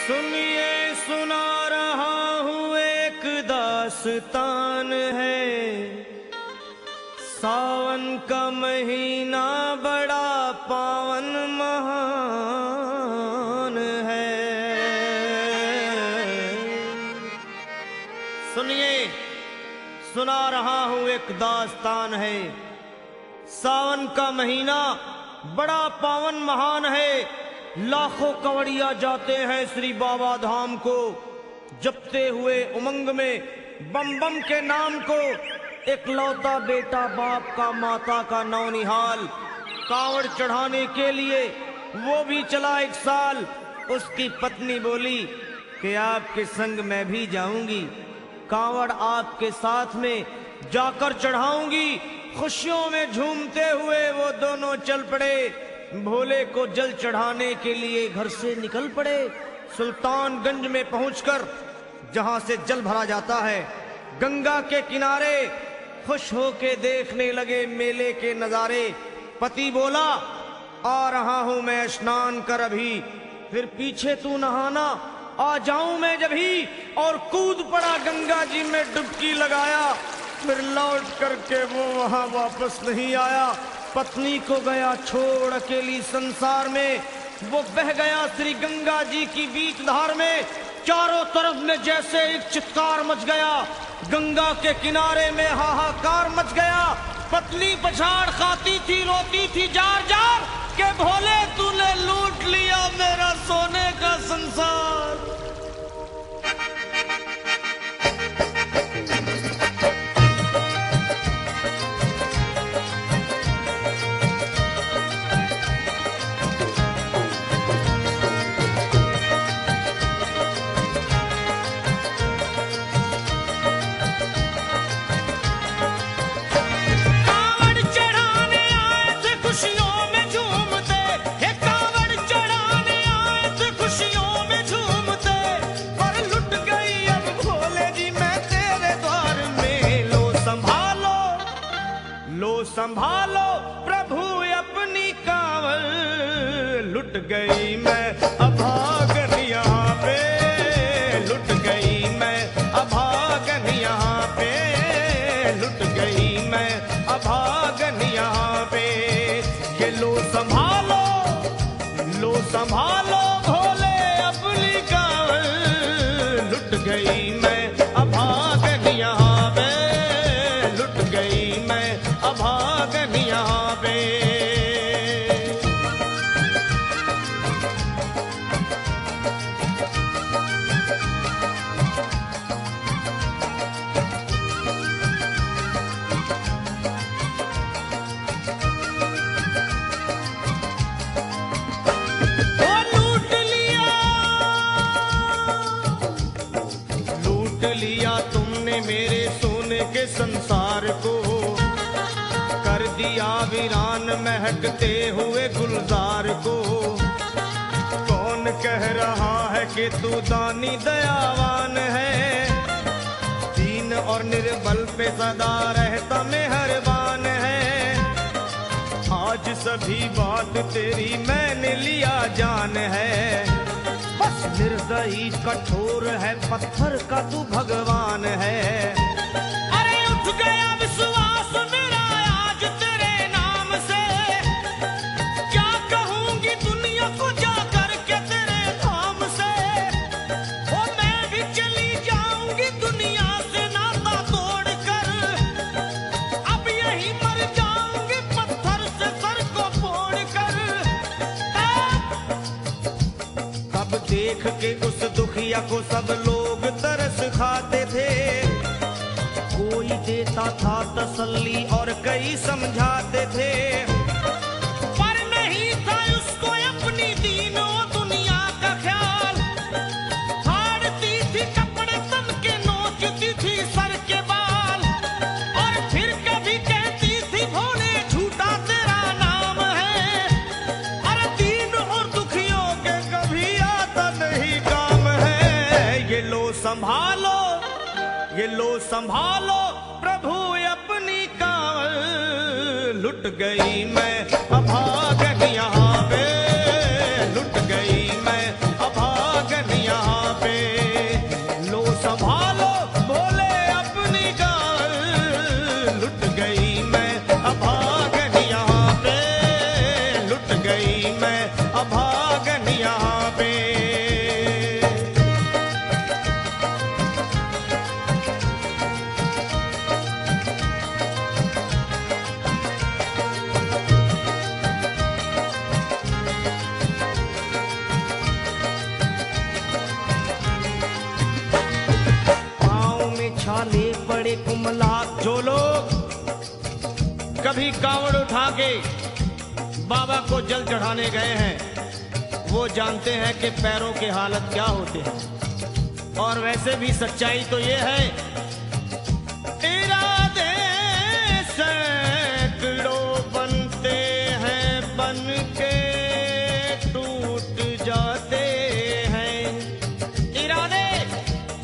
सुनिए सुना रहा हूँ एक दास्तान है। सावन का महीना बड़ा पावन महान है। सुनिए सुना रहा हूँ एक दास्तान है। सावन का महीना बड़ा पावन महान है। लाखों कवड़िया जाते हैं श्री बाबा धाम को, जपते हुए उमंग में बम बम के नाम को। एक लौता बेटा बाप का माता का नौनिहाल कांवड़ चढ़ाने के लिए वो भी चला एक साल। उसकी पत्नी बोली कि आपके संग मैं भी जाऊंगी, कांवड़ आपके साथ में जाकर चढ़ाऊंगी। खुशियों में झूमते हुए वो दोनों चल पड़े। भोले को जल चढ़ाने के लिए घर से निकल पड़े। सुल्तानगंज में पहुंचकर जहां से जल भरा जाता है, गंगा के किनारे खुश होके देखने लगे मेले के नजारे। पति बोला आ रहा हूं मैं स्नान कर अभी, फिर पीछे तू नहाना आ जाऊं मैं जभी। और कूद पड़ा गंगा जी में डुबकी लगाया। फिर लौट करके वो वहां वापस नहीं आया। पत्नी को गया छोड़ अकेली संसार में। वो बह गया श्री गंगा जी की बीच धार में। चारों तरफ में जैसे एक चित्कार मच गया। गंगा के किनारे में हाहाकार मच गया। पत्नी पछाड़ खाती थी, रोती थी जार जार के भोले तूने लूट लिया मेरा सोने का संसार। संभालो प्रभु अपनी कांवड़, लुट गई मैं अभागन यहाँ पे। लुट गई मैं अभागन यहाँ पे। लुट गई मैं अभागन यहाँ पे। ये लो संभालो भोले अपनी कांवड़, लुट गई मैं अभागन यहाँ पे। लुट गई मैं अभागन यहाँ पे। लूट लिया तुमने मेरे सोने के संसार को, कर दिया वीरान महकते हुए गुलजार को। कौन कह रहा है कि तू दानी दयावान है, दीन और निर्बल पे सदा रहता मेहरबान है। आज सभी बात तेरी मैंने लिया जान है, बस निर्दयी कठोर है पत्थर का तू भगवान है। अरे उठ गया विश्वास मेरा आज तेरे नाम से, क्या कहूंगी दुनिया को जाकर के तेरे धाम से। ओ मैं भी चली जाऊंगी दुनिया से नाता तोड़कर, अब यही मर जाऊंगी पत्थर से सर को फोड़कर। तब देख के उस दुखिया को सब लोग तरस खाते थे। कोई देता था तसल्ली और कई समझाते थे, पर नहीं था उसको अपनी दीनों दुनिया का ख्याल। फाड़ती थी कपड़े तन के, नोचती थी सर के बाल, और फिर कभी कहती थी भोले झूठा तेरा नाम है। अरे दीन और दुखियों के कभी आता नहीं काम है। ये लो संभालो प्रभु अपनी कांवड़, लुट गई मैं अभागन यहाँ पे। लुट गई मैं अभागन यहाँ कुमला। जो लोग कभी कांवड़ उठा के बाबा को जल चढ़ाने गए हैं वो जानते हैं कि पैरों के हालत क्या होते हैं। और वैसे भी सच्चाई तो ये है, इरादे सैकड़ों बनते हैं बन के टूट जाते हैं। इरादे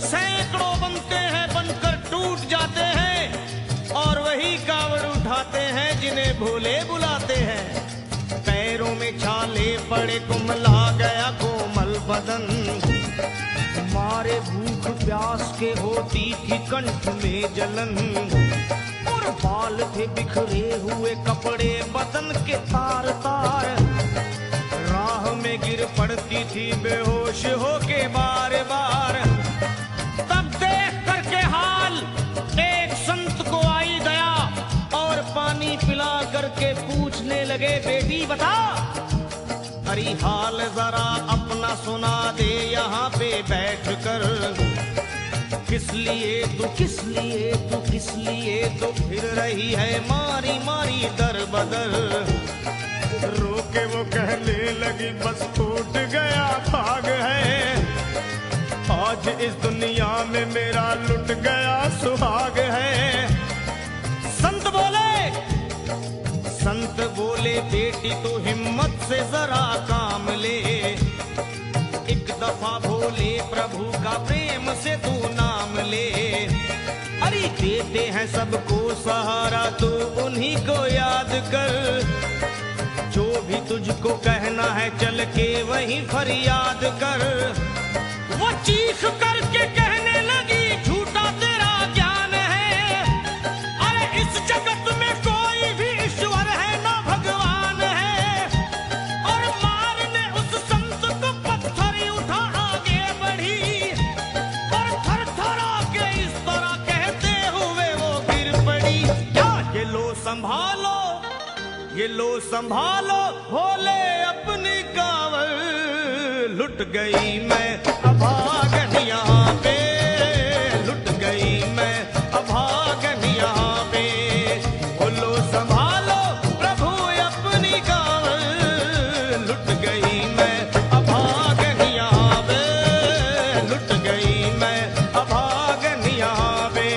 सैकड़ों बनते हैं बनकर टूट जाते हैं और वही कावड़ उठाते हैं जिन्हें भोले बुलाते हैं। पैरों में छाले पड़े कुमला गया कोमल बदन, मारे भूख प्यास के होती थी कंठ में जलन। और बाल थे बिखरे हुए कपड़े बदन के तार तार, राह में गिर पड़ती थी बेहोश होके बार बार। तब देख करके हाल एक संत को आई दया और पानी पिला करके पूछने लगे, बेटी बता अरे हाल जरा अपना सुना दे यहाँ पे बैठ कर। किस लिए तू किस लिए तू किस लिए तो फिर रही है मारी मारी दर बदर। रोके वो कहने लगी बस टूट गया भाग है, आज इस दुनिया में मेरा लुट गया सुहाग है। संत बोले बेटी तू हिम्मत से जरा काम ले, एक दफा भोले प्रभु का प्रेम से तू नाम ले। अरे देते हैं सबको सहारा तू उन्हीं को याद कर, जो भी तुझको कहना है चल के वहीं फरियाद कर। वो चीख करके कहने लगी झूठा तेरा ज्ञान है, अरे इस जगत में कोई भी ईश्वर है ना भगवान है। और मारने उस संत को पत्थर उठा आगे बढ़ी और थर थर आके इस तरह कहते हुए वो गिर पड़ी। क्या ये लो संभालो ये लो संभालो भोले अपनी कांवड़, लुट गई मैं अभागन यहाँ पे, लुट गई मैं अभागन यहाँ पे। बोलो संभालो प्रभु अपनी कांवड़, लुट गई मैं अभागन यहाँ पे, लुट गई मैं अभागन यहाँ पे।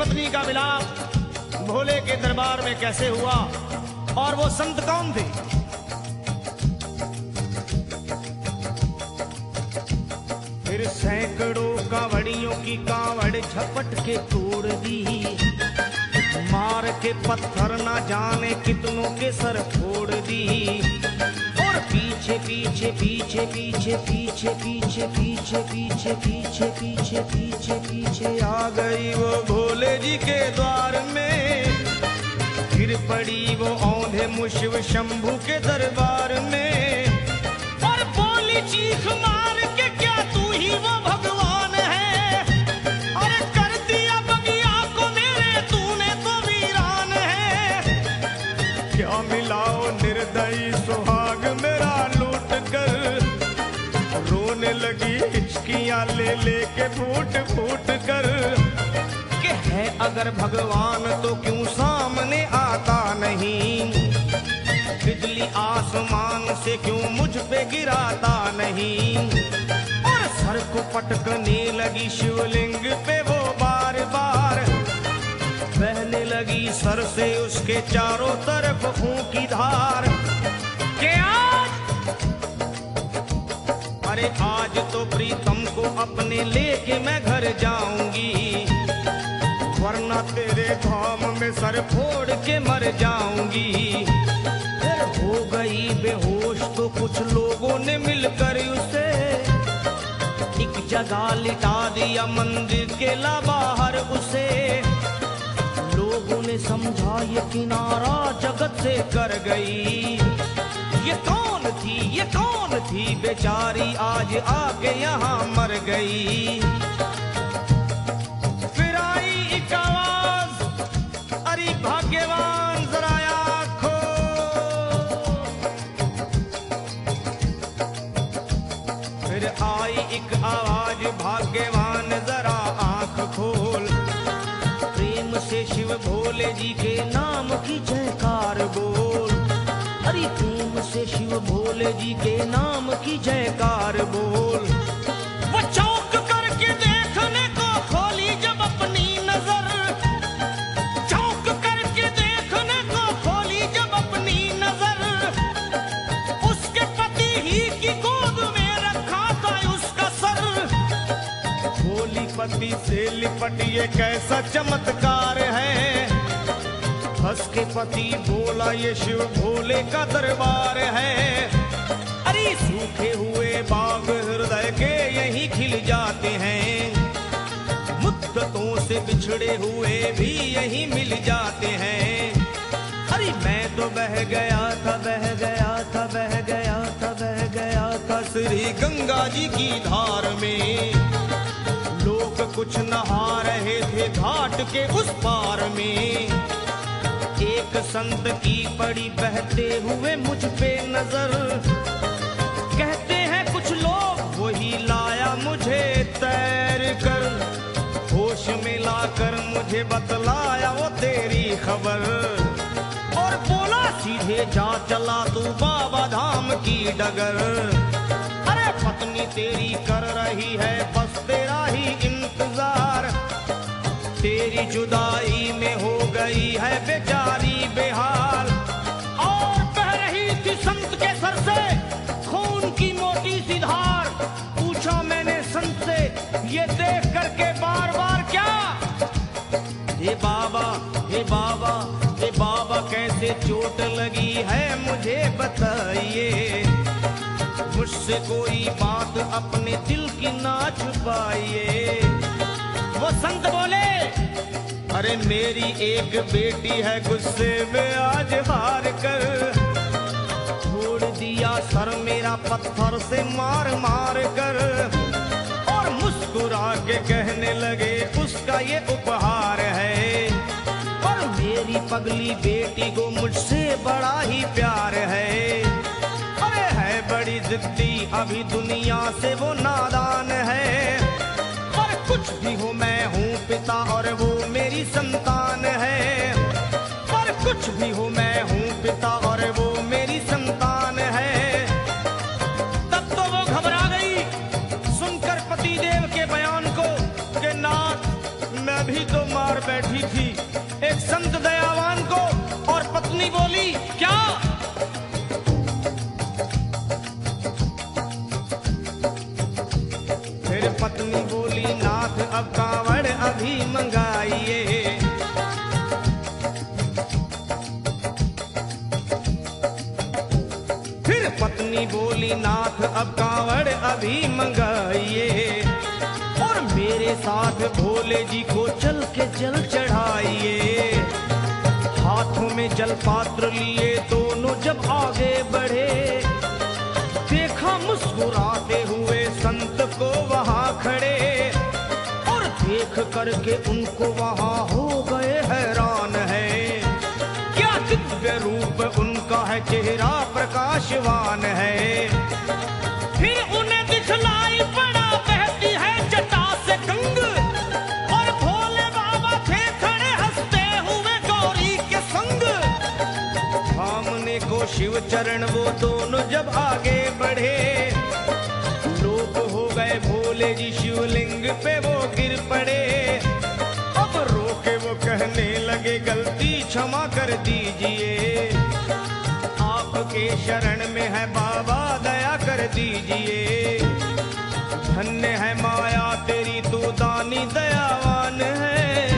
पत्नी का मिलाप भोले के दरबार में कैसे हुआ और वो संत कौन थे? फिर सैकड़ों कांवड़ियों की कांवड़ झपट के तोड़ दी, मार के पत्थर ना जाने कितनों के सर फोड़ दी। और पीछे पीछे पीछे पीछे पीछे पीछे पीछे पीछे पीछे पीछे पीछे पीछे आ गई वो भोले जी के द्वार में। फिर पड़ी वो औंधे मुशिव शंभू के दरबार में और बोली चीख मार के क्या तू ही वो भगवान है? अरे कर दिया बगिया को मेरे तूने तो वीरान है। क्या मिलाओ निर्दयी सुहाग मेरा लूट कर, रोने लगी हिचकियां ले लेके फूट फूट कर। कि है अगर भगवान तो क्यों सामने आता नहीं, बिजली आसमान से क्यों मुझ पे गिराता नहीं। और सर को पटकने लगी शिवलिंग पे वो बार बार, बहने लगी सर से उसके चारों तरफ खून की धार। के अरे आज तो प्रीतम को अपने लेके मैं घर जाऊंगी, वरना तेरे धाम में सर फोड़ के मर जाऊंगी। फिर हो गई बेहोश तो कुछ लोगों ने मिलकर उसे एक जगह लिटा दिया मंदिर के ला बाहर उसे। लोगों ने समझा ये किनारा जगत से कर गई। ये कौन थी बेचारी आज आके यहाँ मर गई। फिर आई एक आवाज, अरे भाग्यवान जरा आँखो। फिर आई एक आवाज, भाग्यवान जरा आँख खोल। प्रेम से शिव भोले जी के नाम की जयकार बोल। अरे प्रेम से शिव भोले जी के नाम की जयकार बोल। वो चौंक करके देखने को खोली जब अपनी नजर, चौंक करके देखने को खोली जब अपनी नजर। उसके पति ही की गोद में रखा था उसका सर। भोली पति से लिपट ये कैसा चमत्कार है। हंस के पति बोला ये शिव भोले का दरबार है। अरे सूखे हुए बाग हृदय के यहीं खिल जाते हैं। मुद्दतों से बिछड़े हुए भी यहीं मिल जाते हैं। अरे मैं तो बह गया था, बह गया था, बह गया था, बह गया था श्री गंगा जी की धार में। लोग कुछ नहा रहे थे घाट के उस पार में। एक संत की पड़ी बहते हुए मुझ पे नजर। कहते हैं कुछ लोग वही लाया मुझे तैर कर। होश में लाकर मुझे बतलाया वो तेरी खबर। और बोला सीधे जा चला तू बाबा धाम की डगर। अरे पत्नी तेरी कर रही है बस तेरा ही इंतजार। तेरी जुदाई में हो गई है बेचारी बेहाल। और बह रही थी संत के सर से खून की मोटी सी धार। पूछा मैंने संत से ये देख करके बार बार क्या। हे बाबा, हे बाबा, हे बाबा कैसे चोट लगी है मुझे बताइए। मुझसे कोई बात अपने दिल की ना छुपाइए। वो संत बोले अरे मेरी एक बेटी है गुस्से में आज हार कर। छोड़ दिया सर मेरा पत्थर से मार मार कर। और मुस्कुरा के कहने लगे उसका ये उपहार है। और मेरी पगली बेटी को मुझसे बड़ा ही प्यार है। अरे है बड़ी जिद्दी अभी दुनिया से वो नादान है। कुछ भी हो मैं हूँ पिता और वो मेरी संतान है। पर कुछ भी हो मैं हूँ पिता और वो मेरी संतान है। तब तो वो घबरा गई सुनकर पतिदेव के बयान को कि नाथ मैं भी तो मार बैठी थी एक संत दयावान को। और पत्नी बोली क्या। फिर पत्नी बोली नाथ अब कांवड़ अभी मंगाइए। फिर पत्नी बोली नाथ अब कांवड़ अभी मंगाइए। और मेरे साथ भोले जी को चल के जल चढ़ाइए। हाथों में जल पात्र लिए दोनों जब आगे बढ़े। देखा मुस्कुराते हुए संत को वहाँ खड़े। और देख करके उनको वहाँ हो गए हैरान है। क्या दिव्य रूप उनका है, चेहरा प्रकाशवान है। फिर उन्हें दिखलाई पड़ा बहती है जटा से गंग। और भोले बाबा थे खड़े हंसते हुए गौरी के संग। सामने को शिव चरण वो दोनों जब आगे बढ़े। लोग हो गए भोले जी शिवलिंग पे वो गिर पड़े। अब रोके वो कहने लगे गलती क्षमा कर दीजिए। आपके शरण में है बाबा दया कर दीजिए। धन्य है माया तेरी तू दानी दयावान है।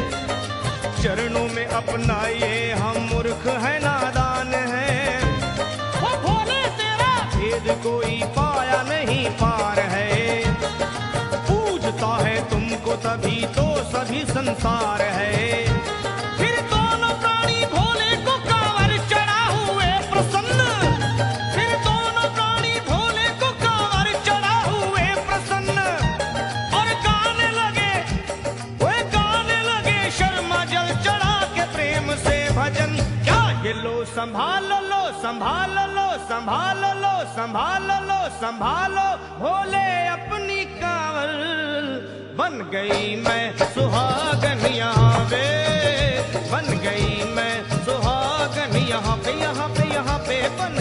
चरणों में अपनाइए हम मूर्ख है नादान है। तभी तो सभी संसार है। फिर दोनों प्राणी भोले को कांवर चढ़ा हुए प्रसन्न, फिर दोनों प्राणी भोले को कांवर चढ़ा हुए प्रसन्न, और गाने लगे, वे गाने लगे शर्मा जल चढ़ा के प्रेम से भजन। क्या ये लो संभाल लो, संभाल लो, संभाल लो, संभाल लो, संभालो भोले अपनी कांवर। बन गई मैं सुहागन यहाँ पे, बन गई मैं सुहागन यहाँ पे, यहाँ पे, यहाँ पे बन